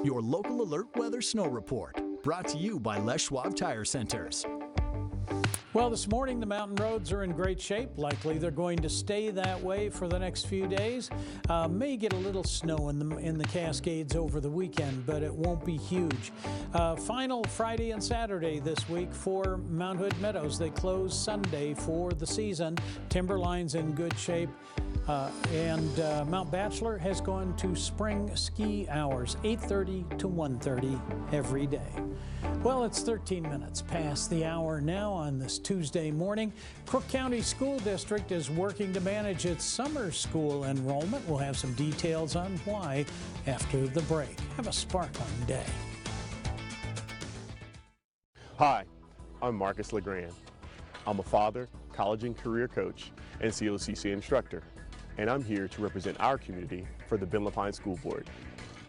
your local alert weather snow report, brought to you by Les Schwab Tire Centers. Well, this morning the mountain roads are in great shape. Likely they're going to stay that way for the next few days. May get a little snow in the Cascades over the weekend, but it won't be huge. Final Friday and Saturday this week for Mount Hood Meadows. They close Sunday for the season. Timberline's in good shape. And Mount Bachelor has gone to spring ski hours, 8:30 to 1:30 every day. Well, it's 13 minutes past the hour now on this Tuesday morning. Crook County School District is working to manage its summer school enrollment. We'll have some details on why after the break. Have a sparkling day. Hi, I'm Marcus LeGrand. I'm a father, college and career coach, and COCC instructor, and I'm here to represent our community for the Ben Lapine School Board.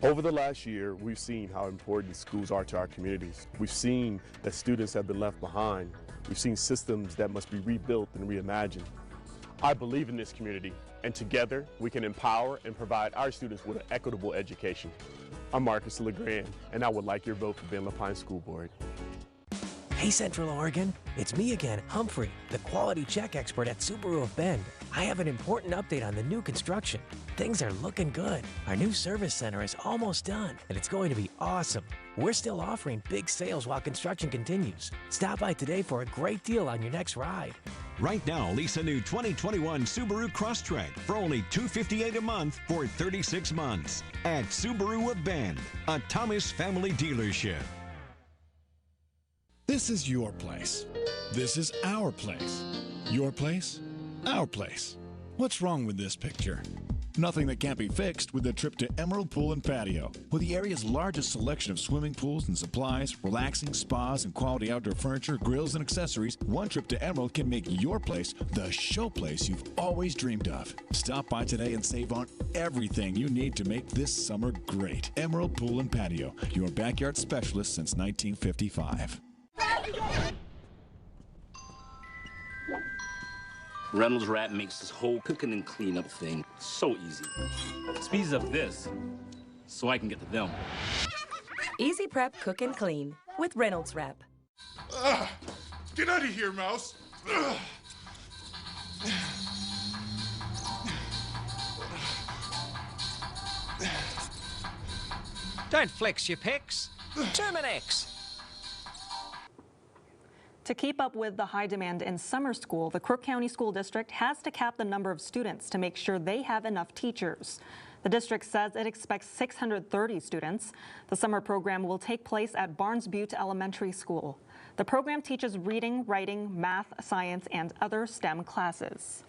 Over the last year, we've seen how important schools are to our communities. We've seen that students have been left behind. We've seen systems that must be rebuilt and reimagined. I believe in this community, and together we can empower and provide our students with an equitable education. I'm Marcus LeGrand, and I would like your vote for Ben Lapine School Board. Hey Central Oregon, it's me again, Humphrey, the quality check expert at Subaru of Bend. I have an important update on the new construction. Things are looking good. Our new service center is almost done, and it's going to be awesome. We're still offering big sales while construction continues. Stop by today for a great deal on your next ride. Right now, lease a new 2021 Subaru Crosstrek for only $258 a month for 36 months at Subaru of Bend, a Thomas family dealership. This is your place. This is our place. Your place, our place. What's wrong with this picture? Nothing that can't be fixed with a trip to Emerald Pool and Patio. With the area's largest selection of swimming pools and supplies, relaxing spas, and quality outdoor furniture, grills, and accessories, one trip to Emerald can make your place the show place you've always dreamed of. Stop by today and save on everything you need to make this summer great. Emerald Pool and Patio, your backyard specialist since 1955. Reynolds Wrap makes this whole cooking and cleanup thing so easy. Speeds up this so I can get to them. Easy Prep Cook and Clean with Reynolds Wrap. Get out of here, Mouse. Don't flex your pecs. Terminex. To keep up with the high demand in summer school, the Crook County School District has to cap the number of students to make sure they have enough teachers. The district says it expects 630 students. The summer program will take place at Barnes Butte Elementary School. The program teaches reading, writing, math, science, and other STEM classes.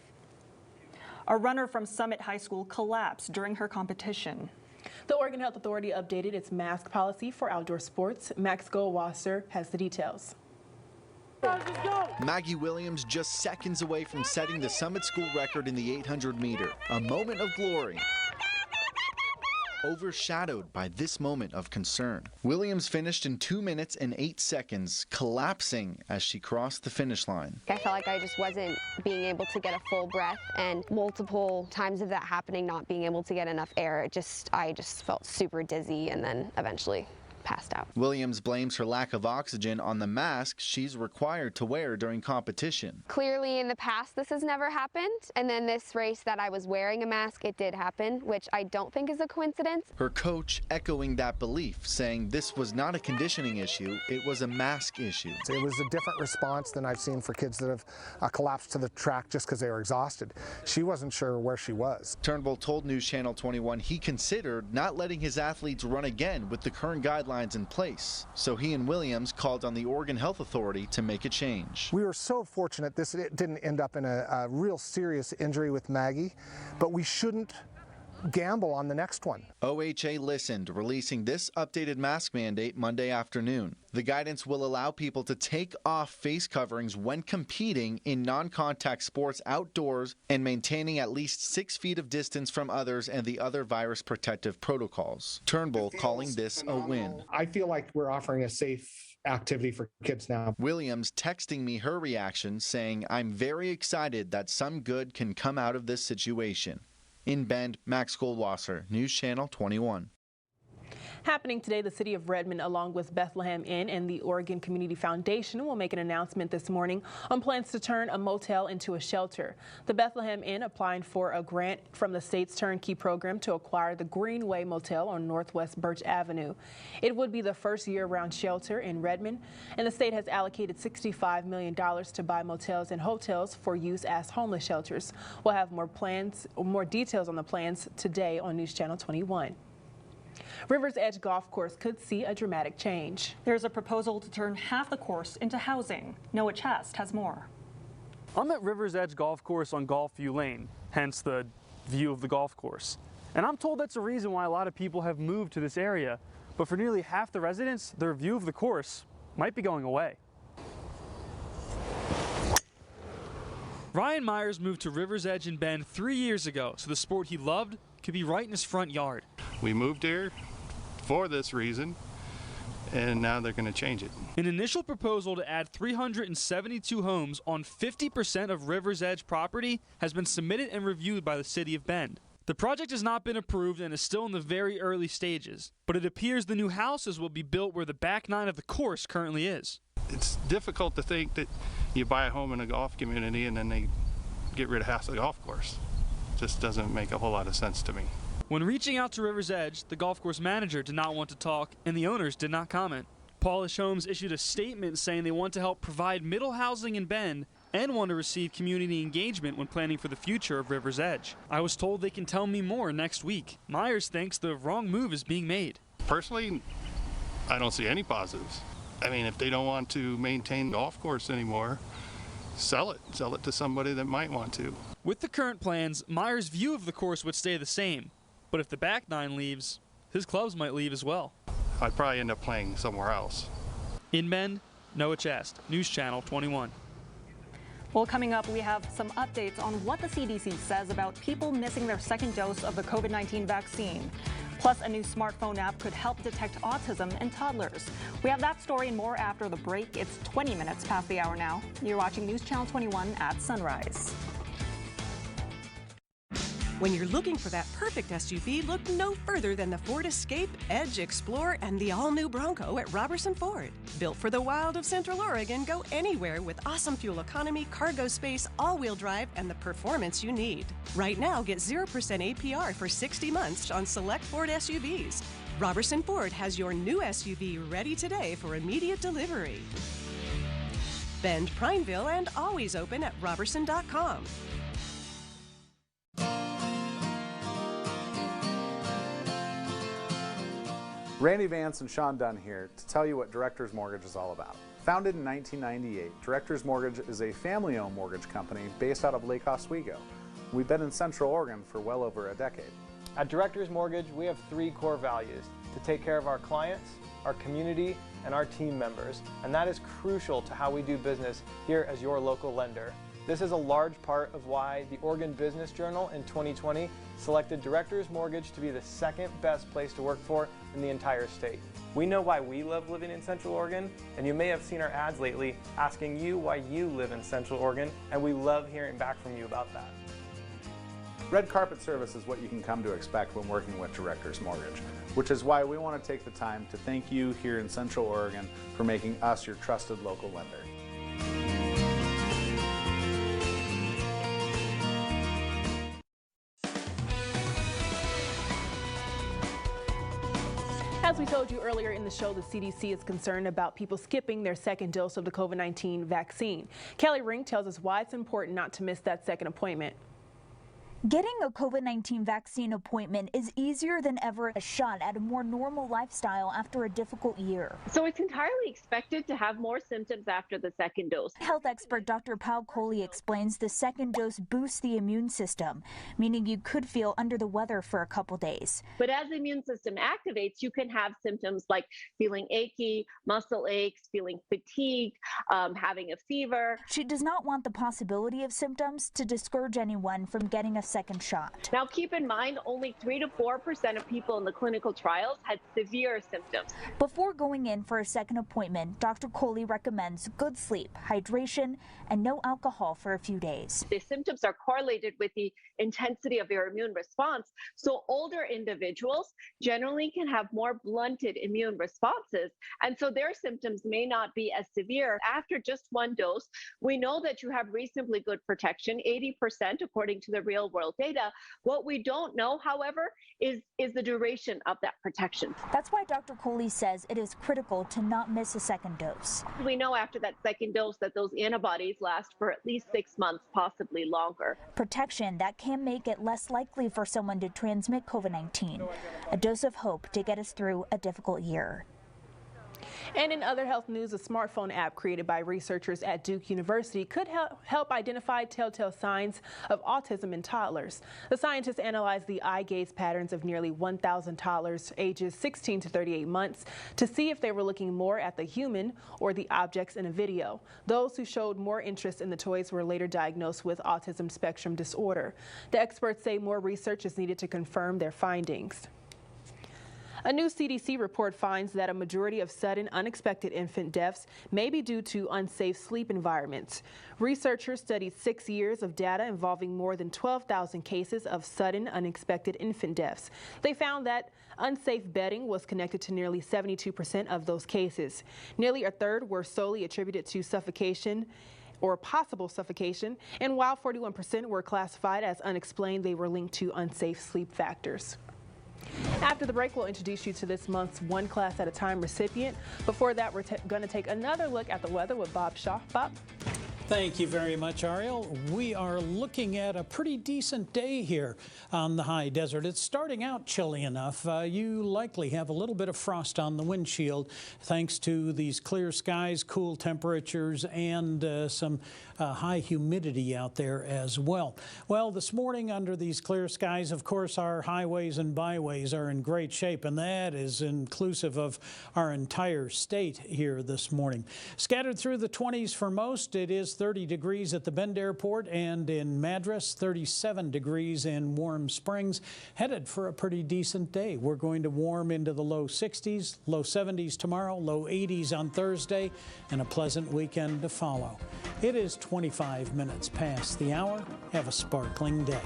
A runner from Summit High School collapsed during her competition. The Oregon Health Authority updated its mask policy for outdoor sports. Max Goldwasser has the details. Maggie Williams just seconds away from setting the Summit School record in the 800 meter. A moment of glory, overshadowed by this moment of concern. Williams finished in 2 minutes and 8 seconds, collapsing as she crossed the finish line. I felt like I just wasn't being able to get a full breath, and multiple times of that happening, not being able to get enough air, I just felt super dizzy and then eventually passed out. Williams blames her lack of oxygen on the mask she's required to wear during competition. Clearly in the past this has never happened, and then this race that I was wearing a mask, it did happen, which I don't think is a coincidence. Her coach echoing that belief, saying this was not a conditioning issue, it was a mask issue. It was a different response than I've seen for kids that have collapsed to the track just because they were exhausted. She wasn't sure where she was. Turnbull told News Channel 21 he considered not letting his athletes run again with the current guidelines in place. So he and Williams called on the Oregon Health Authority to make a change. We were so fortunate this didn't end up in a real serious injury with Maggie, but we shouldn't gamble on the next one. OHA listened, releasing this updated mask mandate Monday afternoon. The guidance will allow people to take off face coverings when competing in non-contact sports outdoors and maintaining at least 6 feet of distance from others and the other virus protective protocols. Turnbull calling this a win. I feel like we're offering a safe activity for kids now. Williams texting me her reaction, saying, "I'm very excited that some good can come out of this situation." In Bend, Max Goldwasser, News Channel 21. Happening today, the City of Redmond, along with Bethlehem Inn and the Oregon Community Foundation, will make an announcement this morning on plans to turn a motel into a shelter. The Bethlehem Inn applying for a grant from the state's turnkey program to acquire the Greenway Motel on Northwest Birch Avenue. It would be the first year-round shelter in Redmond, and the state has allocated $65 million to buy motels and hotels for use as homeless shelters. We'll have more details on the plans today on News Channel 21. River's Edge Golf Course could see a dramatic change. There's a proposal to turn half the course into housing. Noah Chest has more. I'm at River's Edge Golf Course on Golfview Lane, hence the view of the golf course. And I'm told that's the reason why a lot of people have moved to this area. But for nearly half the residents, their view of the course might be going away. Ryan Myers moved to River's Edge in Bend 3 years ago, so the sport he loved could be right in his front yard. We moved here for this reason, and now they're going to change it. An initial proposal to add 372 homes on 50% of River's Edge property has been submitted and reviewed by the City of Bend. The project has not been approved and is still in the very early stages, but it appears the new houses will be built where the back nine of the course currently is. It's difficult to think that you buy a home in a golf community and then they get rid of half the golf course. Just doesn't make a whole lot of sense to me. When reaching out to River's Edge, the golf course manager did not want to talk and the owners did not comment. Polish Homes issued a statement saying they want to help provide middle housing in Bend and want to receive community engagement when planning for the future of River's Edge. I was told they can tell me more next week. Myers thinks the wrong move is being made. Personally, I don't see any positives. I mean, if they don't want to maintain the golf course anymore, sell it. Sell it to somebody that might want to. With the current plans, Myers' view of the course would stay the same. But if the back nine leaves, his clubs might leave as well. I'd probably end up playing somewhere else. In Bend, Noah Chast, News Channel 21. Well, coming up, we have some updates on what the CDC says about people missing their second dose of the COVID-19 vaccine. Plus, a new smartphone app could help detect autism in toddlers. We have that story and more after the break. It's 20 minutes past the hour now. You're watching News Channel 21 at sunrise. When you're looking for that perfect SUV, look no further than the Ford Escape, Edge, Explorer, and the all-new Bronco at Robertson Ford. Built for the wild of Central Oregon, go anywhere with awesome fuel economy, cargo space, all-wheel drive, and the performance you need. Right now, get 0% APR for 60 months on select Ford SUVs. Robertson Ford has your new SUV ready today for immediate delivery. Bend, Prineville, and always open at robertson.com. Randy Vance and Sean Dunn here to tell you what Directors Mortgage is all about. Founded in 1998, Directors Mortgage is a family-owned mortgage company based out of Lake Oswego. We've been in Central Oregon for well over a decade. At Directors Mortgage, we have 3 core values: to take care of our clients, our community, and our team members. And that is crucial to how we do business here as your local lender. This is a large part of why the Oregon Business Journal in 2020 selected Directors Mortgage to be the second best place to work for in the entire state. We know why we love living in Central Oregon, and you may have seen our ads lately asking you why you live in Central Oregon, and we love hearing back from you about that. Red carpet service is what you can come to expect when working with Directors Mortgage, which is why we want to take the time to thank you here in Central Oregon for making us your trusted local lender. As we told you earlier in the show, the CDC is concerned about people skipping their second dose of the COVID-19 vaccine. Kelly Ring tells us why it's important not to miss that second appointment. Getting a COVID-19 vaccine appointment is easier than ever, a shot at a more normal lifestyle after a difficult year. So it's entirely expected to have more symptoms after the second dose. Health expert Dr. Pau Coley explains the second dose boosts the immune system, meaning you could feel under the weather for a couple days. But as the immune system activates, you can have symptoms like feeling achy, muscle aches, feeling fatigued, having a fever. She does not want the possibility of symptoms to discourage anyone from getting a second shot. Now, keep in mind, only 3 to 4% of people in the clinical trials had severe symptoms. Before going in for a second appointment, Dr. Coley recommends good sleep, hydration, and no alcohol for a few days. The symptoms are correlated with the intensity of your immune response. So older individuals generally can have more blunted immune responses. And so their symptoms may not be as severe after just one dose. We know that you have reasonably good protection, 80% according to the real world data. What we don't know, however, is the duration of that protection. That's why Dr. Coley says it is critical to not miss a second dose. We know after that second dose that those antibodies last for at least 6 months, possibly longer. Protection that can make it less likely for someone to transmit COVID-19. A dose of hope to get us through a difficult year. And in other health news, a smartphone app created by researchers at Duke University could help identify telltale signs of autism in toddlers. The scientists analyzed the eye gaze patterns of nearly 1,000 toddlers ages 16 to 38 months to see if they were looking more at the human or the objects in a video. Those who showed more interest in the toys were later diagnosed with autism spectrum disorder. The experts say more research is needed to confirm their findings. A new CDC report finds that a majority of sudden unexpected infant deaths may be due to unsafe sleep environments. Researchers studied 6 years of data involving more than 12,000 cases of sudden unexpected infant deaths. They found that unsafe bedding was connected to nearly 72% of those cases. Nearly a third were solely attributed to suffocation or possible suffocation, and while 41% were classified as unexplained, they were linked to unsafe sleep factors. After the break, we'll introduce you to this month's One Class at a Time recipient. Before that, we're going to take another look at the weather with Bob Shaw. Bob? Thank you very much, Ariel. We are looking at a pretty decent day here on the high desert. It's starting out chilly enough. You likely have a little bit of frost on the windshield thanks to these clear skies, cool temperatures, and some high humidity out there as well. Well, this morning under these clear skies, of course, our highways and byways are in great shape, and that is inclusive of our entire state here this morning. Scattered through the 20s for most. It is 30 degrees at the Bend Airport, and in Madras, 37 degrees in Warm Springs. Headed for a pretty decent day. We're going to warm into the low 60s, low 70s tomorrow, low 80s on Thursday, and a pleasant weekend to follow. It is 25 minutes past the hour. Have a sparkling day.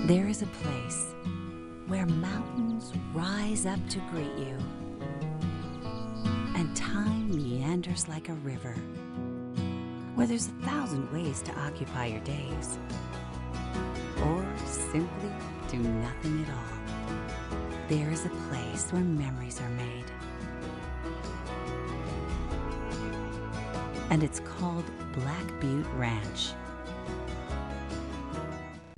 There is a place where mountains rise up to greet you, and time meanders like a river, where there's 1,000 ways to occupy your days, or simply do nothing at all. There is a place where memories are made, and it's called Black Butte Ranch.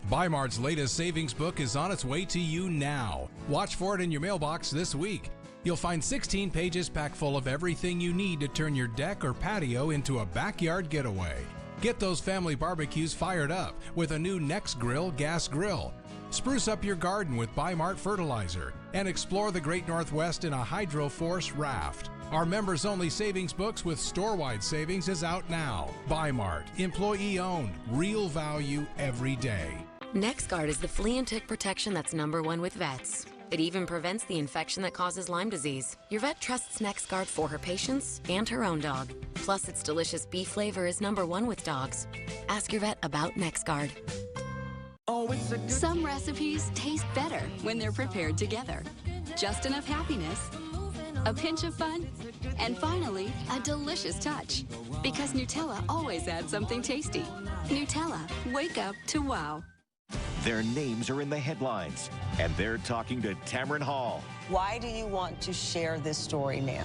Bi-Mart's latest savings book is on its way to you now. Watch for it in your mailbox this week. You'll find 16 pages packed full of everything you need to turn your deck or patio into a backyard getaway. Get those family barbecues fired up with a new NexGrill gas grill. Spruce up your garden with Bi-Mart fertilizer and explore the Great Northwest in a Hydro-Force raft. Our members-only savings books with store-wide savings is out now. Bi-Mart, employee-owned, real value every day. NexGard is the flea and tick protection that's #1 with vets. It even prevents the infection that causes Lyme disease. Your vet trusts NexGard for her patients and her own dog. Plus, its delicious beef flavor is #1 with dogs. Ask your vet about NexGard. Some recipes taste better when they're prepared together. Just enough happiness, a pinch of fun, and finally, a delicious touch. Because Nutella always adds something tasty. Nutella, wake up to wow. Their names are in the headlines, and they're talking to Tamron Hall. Why do you want to share this story now?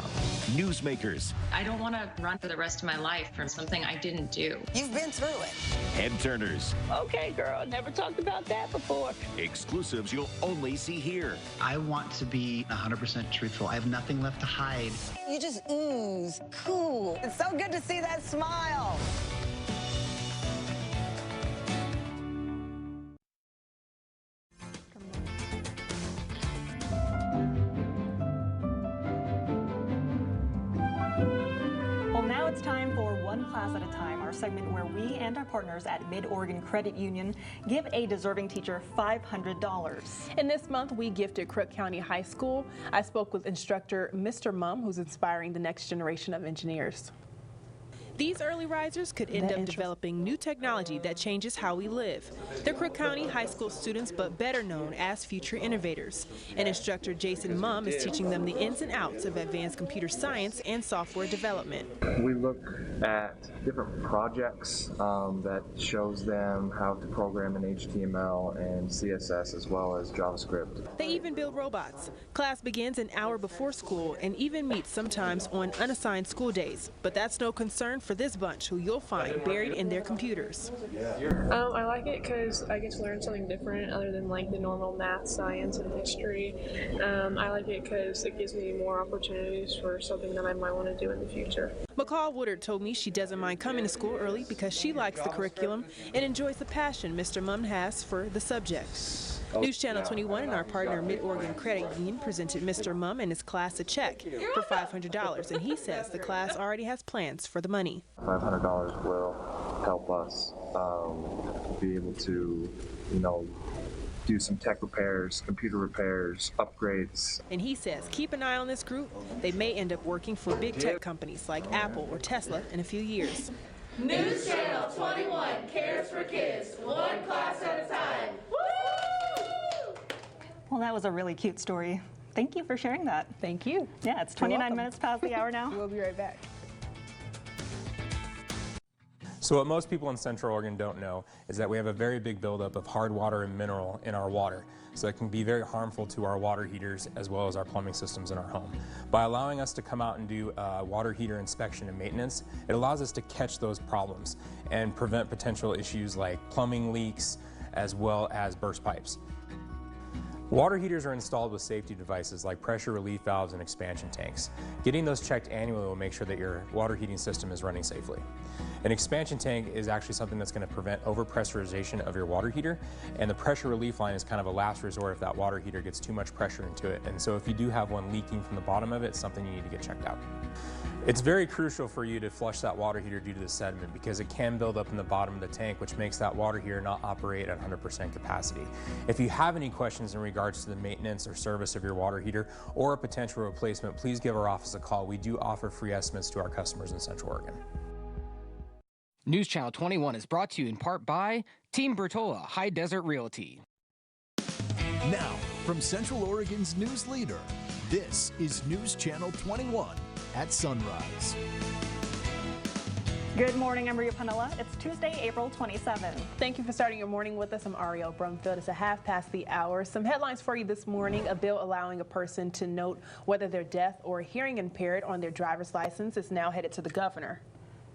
Newsmakers. I don't want to run for the rest of my life from something I didn't do. You've been through it. Head turners. Okay, girl, never talked about that before. Exclusives you'll only see here. I want to be 100% truthful. I have nothing left to hide. You just ooze cool. It's so good to see that smile. Well, now it's time for One class at a time, our segment where we and our partners at Mid-Oregon Credit Union give a deserving teacher $500. And this month, we gifted Crook County High School. I spoke with instructor Mr. Mum, who's inspiring the next generation of engineers. These early risers could end up developing new technology that changes how we live. They're Crook County High School students, but better known as future innovators. And instructor Jason Mum is teaching them the ins and outs of advanced computer science and software development. We look at different projects that shows them how to program in HTML and CSS as well as JavaScript. They even build robots. Class begins an hour before school and even meets sometimes on unassigned school days. But that's no concern for this bunch, who you'll find buried in their computers. I like it because I get to learn something different other than like the normal math, science, and history. I like it because it gives me more opportunities for something that I might want to do in the future. McCall Woodard told me she doesn't mind coming to school early because she likes the curriculum and enjoys the passion Mr. Mum has for the subject. News Channel 21 and our partner Mid-Oregon Credit Union presented Mr. Mum and his class a check for $500, and he says the class already has plans for the money. $500 will help us be able to, do some tech repairs, computer repairs, upgrades. And he says keep an eye on this group. They may end up working for big tech companies like Apple or Tesla in a few years. News Channel 21 cares for kids, one class at a time. Well, that was a really cute story. Thank you for sharing that. Thank you. Yeah, it's 29 minutes past the hour now. We'll be right back. So what most people in Central Oregon don't know is that we have a very big buildup of hard water and mineral in our water. So it can be very harmful to our water heaters as well as our plumbing systems in our home. By allowing us to come out and do water heater inspection and maintenance, it allows us to catch those problems and prevent potential issues like plumbing leaks as well as burst pipes. Water heaters are installed with safety devices like pressure relief valves and expansion tanks. Getting those checked annually will make sure that your water heating system is running safely. An expansion tank is actually something that's going to prevent overpressurization of your water heater, and the pressure relief line is kind of a last resort if that water heater gets too much pressure into it. And so if you do have one leaking from the bottom of it, it's something you need to get checked out. It's very crucial for you to flush that water heater due to the sediment because it can build up in the bottom of the tank, which makes that water heater not operate at 100% capacity. If you have any questions in regards to the maintenance or service of your water heater or a potential replacement, please give our office a call. We do offer free estimates to our customers in Central Oregon. News Channel 21 is brought to you in part by Team Bertola High Desert Realty. Now, from Central Oregon's news leader, this is News Channel 21 at sunrise. Good morning, I'm Maria Panella. It's Tuesday, April 27th. Thank you for starting your morning with us. I'm Ariel Brumfield. It's a half past the hour. Some headlines for you this morning. A bill allowing a person to note whether they're deaf or hearing impaired on their driver's license is now headed to the governor.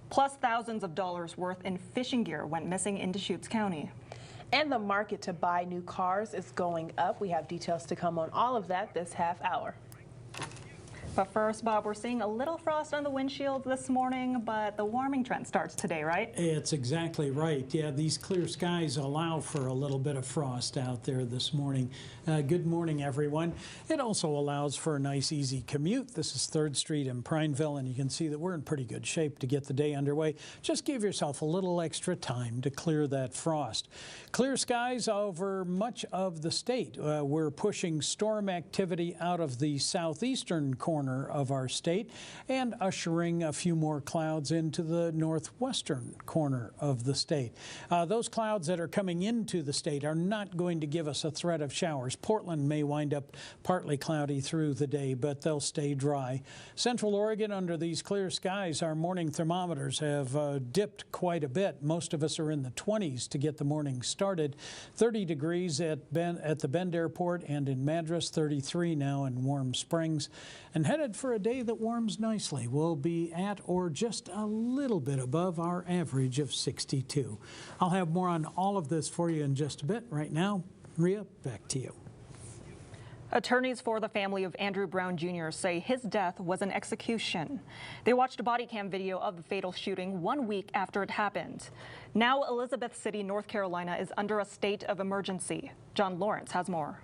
Plus, thousands of dollars worth in fishing gear went missing in Deschutes County. And the market to buy new cars is going up. We have details to come on all of that this half hour. But first, Bob, we're seeing a little frost on the windshield this morning, but the warming trend starts today, right? It's exactly right. Yeah, these clear skies allow for a little bit of frost out there this morning. Good morning, everyone. It also allows for a nice, easy commute. This is 3rd Street in Prineville, and you can see that we're in pretty good shape to get the day underway. Just give yourself a little extra time to clear that frost. Clear skies over much of the state. We're pushing storm activity out of the southeastern corner of our state and ushering a few more clouds into the northwestern corner of the state. Those clouds that are coming into the state are not going to give us a threat of showers. Portland may wind up partly cloudy through the day, but they'll stay dry. Central Oregon, under these clear skies, our morning thermometers have dipped quite a bit. Most of us are in the 20s to get the morning started. 30 degrees at the Bend Airport and in Madras, 33 now in Warm Springs. And headed for a day that warms nicely. We'll be at or just a little bit above our average of 62. I'll have more on all of this for you in just a bit. Right now, Maria, back to you. Attorneys for the family of Andrew Brown Jr. say his death was an execution. They watched a body cam video of the fatal shooting 1 week after it happened. Now Elizabeth City, North Carolina is under a state of emergency. John Lawrence has more.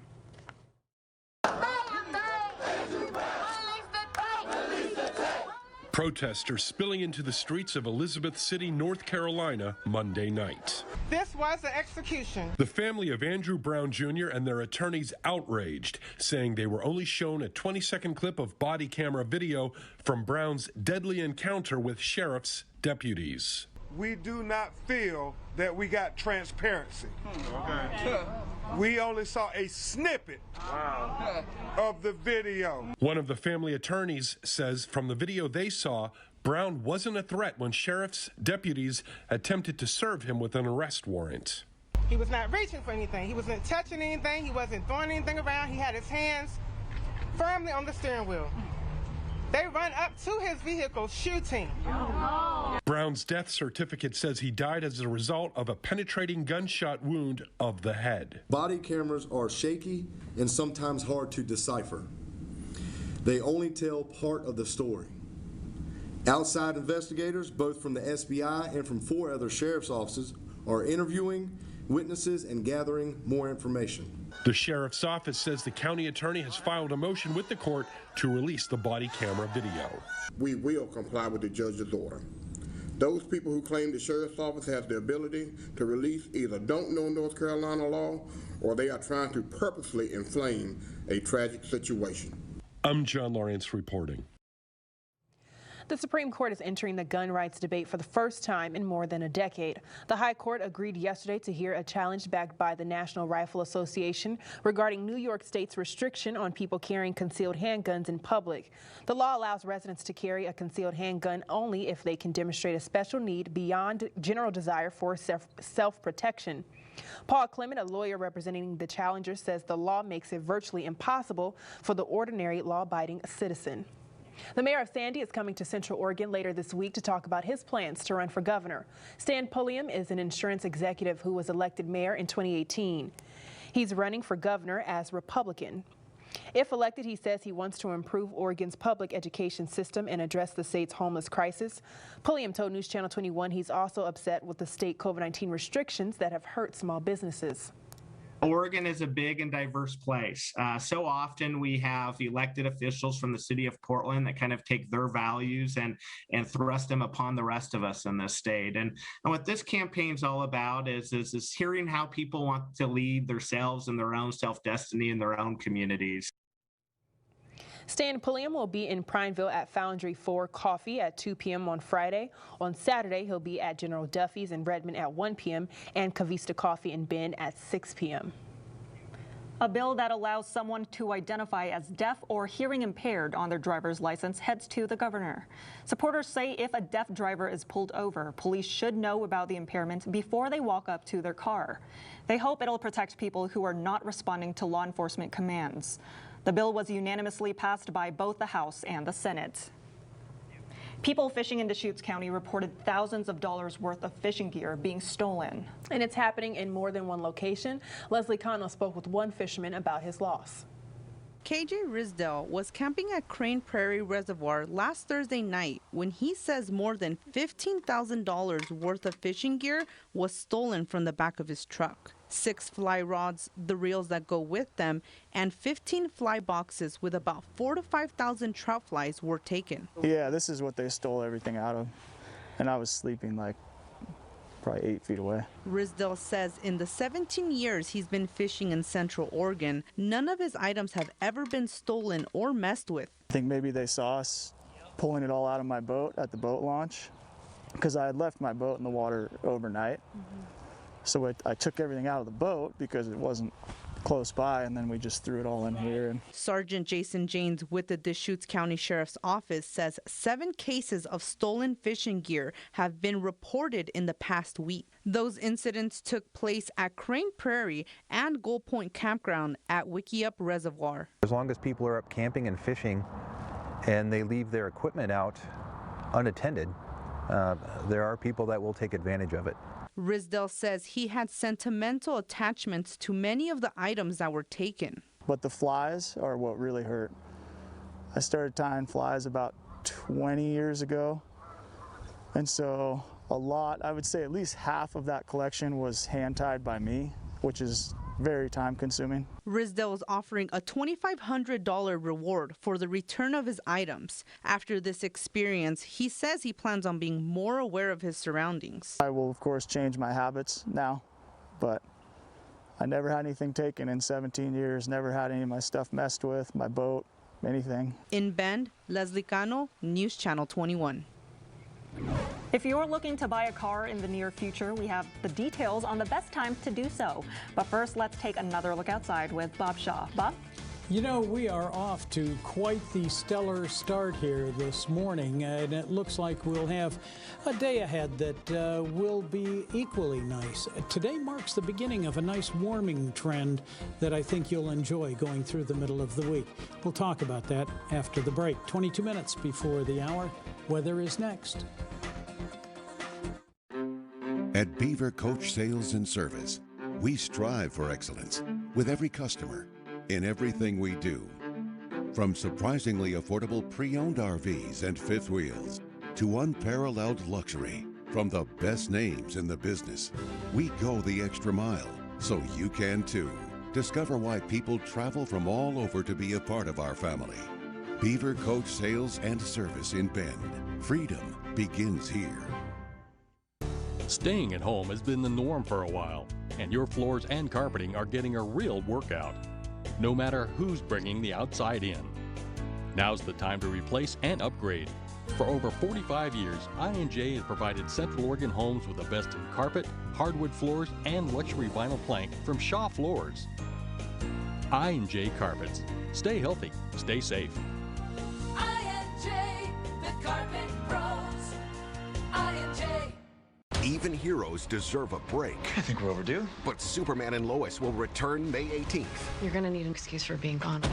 Protesters spilling into the streets of Elizabeth City, North Carolina, Monday night. This was an execution. The family of Andrew Brown Jr. and their attorneys outraged, saying they were only shown a 20-second clip of body camera video from Brown's deadly encounter with sheriff's deputies. We do not feel that we got transparency. Okay. We only saw a snippet of the video. One of the family attorneys says from the video they saw, Brown wasn't a threat when sheriff's deputies attempted to serve him with an arrest warrant. He was not reaching for anything. He wasn't touching anything. He wasn't throwing anything around. He had his hands firmly on the steering wheel. They run up to his vehicle shooting. Brown's death certificate says he died as a result of a penetrating gunshot wound of the head. Body cameras are shaky and sometimes hard to decipher. They only tell part of the story. Outside investigators, both from the SBI and from 4 other sheriff's offices, are interviewing witnesses and gathering more information. The sheriff's office says the county attorney has filed a motion with the court to release the body camera video. We will comply with the judge's order. Those people who claim the sheriff's office has the ability to release either don't know North Carolina law or they are trying to purposely inflame a tragic situation. I'm John Lawrence reporting. The Supreme Court is entering the gun rights debate for the first time in more than a decade. The High Court agreed yesterday to hear a challenge backed by the National Rifle Association regarding New York State's restriction on people carrying concealed handguns in public. The law allows residents to carry a concealed handgun only if they can demonstrate a special need beyond general desire for self-protection. Paul Clement, a lawyer representing the challenger, says the law makes it virtually impossible for the ordinary law-abiding citizen. The mayor of Sandy is coming to Central Oregon later this week to talk about his plans to run for governor. Stan Pulliam is an insurance executive who was elected mayor in 2018. He's running for governor as Republican. If elected, he says he wants to improve Oregon's public education system and address the state's homeless crisis. Pulliam told News Channel 21 he's also upset with the state COVID-19 restrictions that have hurt small businesses. Oregon is a big and diverse place. So often we have elected officials from the city of Portland that kind of take their values and thrust them upon the rest of us in this state. And what this campaign's all about is hearing how people want to lead themselves and their own self-destiny in their own communities. Stan Pulliam will be in Prineville at Foundry for coffee at 2 p.m. on Friday. On Saturday, he'll be at General Duffy's in Redmond at 1 p.m. and Cavista Coffee in Bend at 6 p.m. A bill that allows someone to identify as deaf or hearing impaired on their driver's license heads to the governor. Supporters say if a deaf driver is pulled over, police should know about the impairment before they walk up to their car. They hope it'll protect people who are not responding to law enforcement commands. The bill was unanimously passed by both the House and the Senate. People fishing in Deschutes County reported thousands of dollars worth of fishing gear being stolen. And it's happening in more than one location. Leslie Connell spoke with one fisherman about his loss. KJ Risdell was camping at Crane Prairie Reservoir last Thursday night when he says more than $15,000 worth of fishing gear was stolen from the back of his truck. 6 fly rods, the reels that go with them, and 15 fly boxes with about 4,000 to 5,000 trout flies were taken. Yeah, this is what they stole everything out of, and I was sleeping like probably 8 feet away. Risdell says in the 17 years he's been fishing in Central Oregon, none of his items have ever been stolen or messed with. I think maybe they saw us pulling it all out of my boat at the boat launch because I had left my boat in the water overnight. So I took everything out of the boat because it wasn't close by, and then we just threw it all in here. Sergeant Jason Janes with the Deschutes County Sheriff's Office says 7 cases of stolen fishing gear have been reported in the past week. Those incidents took place at Crane Prairie and Gold Point Campground at Wickiup Reservoir. As long as people are up camping and fishing and they leave their equipment out unattended, there are people that will take advantage of it. Risdell says he had sentimental attachments to many of the items that were taken. But the flies are what really hurt. I started tying flies about 20 years ago. And so a lot, I would say at least half of that collection was hand tied by me, which is very time consuming. Risdale is offering a $2,500 reward for the return of his items. After this experience, he says he plans on being more aware of his surroundings. I will, of course, change my habits now, but I never had anything taken in 17 years, never had any of my stuff messed with, my boat, anything. In Bend, Leslie Cano, News Channel 21. If you're looking to buy a car in the near future, we have the details on the best times to do so. But first, let's take another look outside with Bob Shaw. Bob? You know, we are off to quite the stellar start here this morning, and it looks like we'll have a day ahead that will be equally nice. Today marks the beginning of a nice warming trend that I think you'll enjoy going through the middle of the week. We'll talk about that after the break. 22 minutes before the hour. Weather is next. At Beaver Coach Sales and Service, we strive for excellence with every customer in everything we do. From surprisingly affordable pre-owned RVs and fifth wheels to unparalleled luxury from the best names in the business, we go the extra mile so you can too. Discover why people travel from all over to be a part of our family. Beaver Coach Sales and Service in Bend. Freedom begins here. Staying at home has been the norm for a while, and your floors and carpeting are getting a real workout, no matter who's bringing the outside in. Now's the time to replace and upgrade. For over 45 years, I&J has provided Central Oregon homes with the best in carpet, hardwood floors, and luxury vinyl plank from Shaw Floors. I&J Carpets. Stay healthy, stay safe. I&J, the Carpet Pros. I&J. Even heroes deserve a break. I think we're overdue. But Superman and Lois will return May 18th. You're gonna need an excuse for being gone.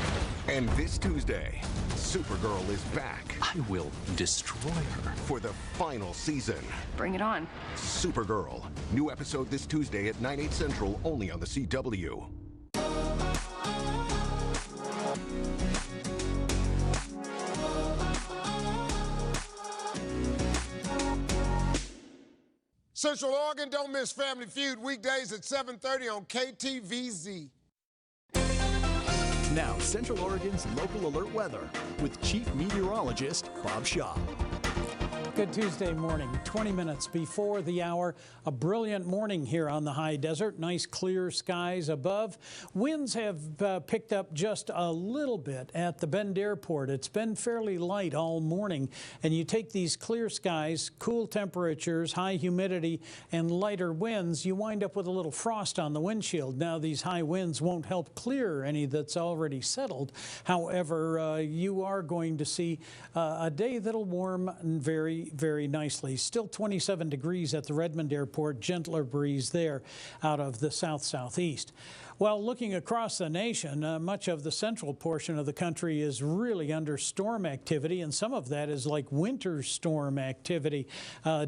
And this Tuesday, Supergirl is back. I will destroy her. For the final season. Bring it on. Supergirl. New episode this Tuesday at 9/8 Central, only on the CW. Central Oregon, don't miss Family Feud weekdays at 7:30 on KTVZ. Now, Central Oregon's local alert weather with Chief Meteorologist Bob Shaw. Good Tuesday morning, 20 minutes before the hour. A brilliant morning here on the high desert. Nice clear skies above. Winds have picked up just a little bit at the Bend Airport. It's been fairly light all morning. And you take these clear skies, cool temperatures, high humidity, and lighter winds, you wind up with a little frost on the windshield. Now, these high winds won't help clear any that's already settled. However, you are going to see a day that'll warm very, very nicely. Still 27 degrees at the Redmond Airport, gentler breeze there out of the south-southeast. Well, looking across the nation, much of the central portion of the country is really under storm activity, and some of that is like winter storm activity.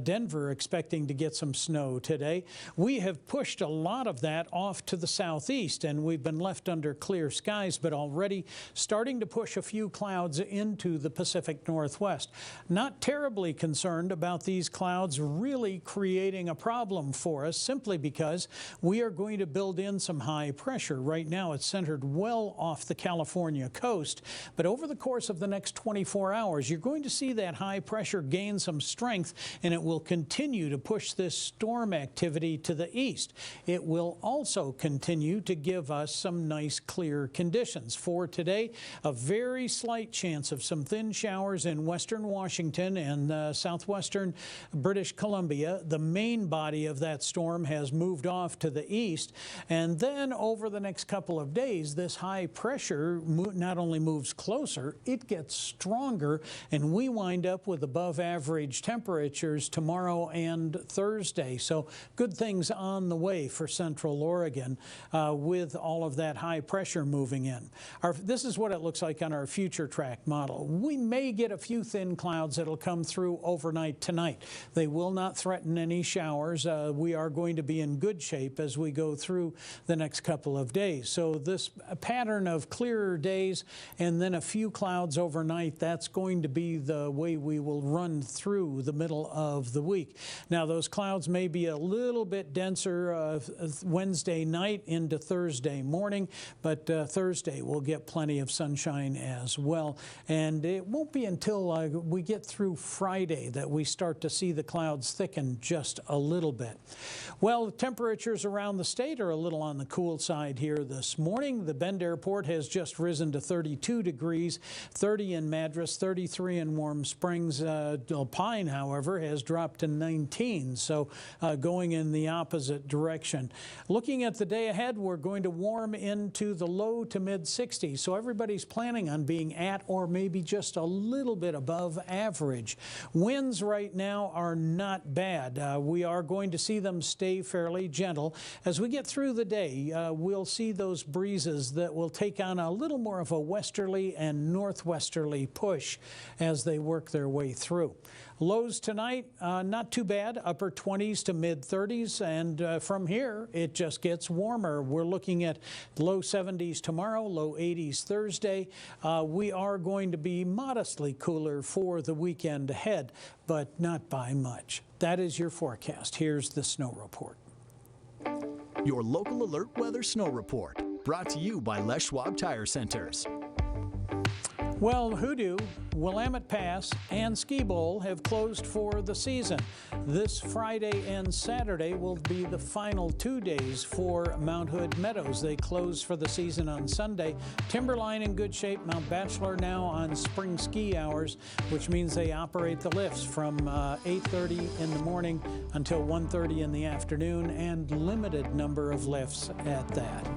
Denver expecting to get some snow today. We have pushed a lot of that off to the southeast, and we've been left under clear skies, but already starting to push a few clouds into the Pacific Northwest. Not terribly concerned about these clouds really creating a problem for us, simply because we are going to build in some high pressure. Right now it's centered well off the California coast, but over the course of the next 24 hours you're going to see that high pressure gain some strength, and it will continue to push this storm activity to the east. It will also continue to give us some nice clear conditions. For today, a very slight chance of some thin showers in western Washington and southwestern British Columbia. The main body of that storm has moved off to the east, and then over the next couple of days, this high pressure not only moves closer, it gets stronger, and we wind up with above average temperatures tomorrow and Thursday. So good things on the way for Central Oregon with all of that high pressure moving in. This is what it looks like on our future track model. We may get a few thin clouds that'll come through overnight tonight. They will not threaten any showers. We are going to be in good shape as we go through the next couple couple of days. So this pattern of clearer days and then a few clouds overnight, that's going to be the way we will run through the middle of the week. Now, those clouds may be a little bit denser Wednesday night into Thursday morning, but Thursday we'll get plenty of sunshine as well. And it won't be until we get through Friday that we start to see the clouds thicken just a little bit. Well, the temperatures around the state are a little on the cool side here this morning. The Bend Airport has just risen to 32 degrees, 30 in Madras, 33 in Warm Springs. Alpine, however, has dropped to 19, so going in the opposite direction. Looking at the day ahead, we're going to warm into the low to mid 60s, so everybody's planning on being at or maybe just a little bit above average. Winds right now are not bad. We are going to see them stay fairly gentle. As we get through the day, we'll see those breezes that will take on a little more of a westerly and northwesterly push as they work their way through. Lows tonight, not too bad, upper 20s to mid 30s, and from here it just gets warmer. We're looking at low 70s tomorrow, low 80s Thursday. We are going to be modestly cooler for the weekend ahead, but not by much. That is your forecast. Here's the snow report. Your local alert weather snow report, brought to you by Les Schwab Tire Centers. Well, Hoodoo, Willamette Pass, and Ski Bowl have closed for the season. This Friday and Saturday will be the final 2 days for Mount Hood Meadows. They close for the season on Sunday. Timberline in good shape. Mount Bachelor now on spring ski hours, which means they operate the lifts from 8:30 in the morning until 1:30 in the afternoon, and limited number of lifts at that.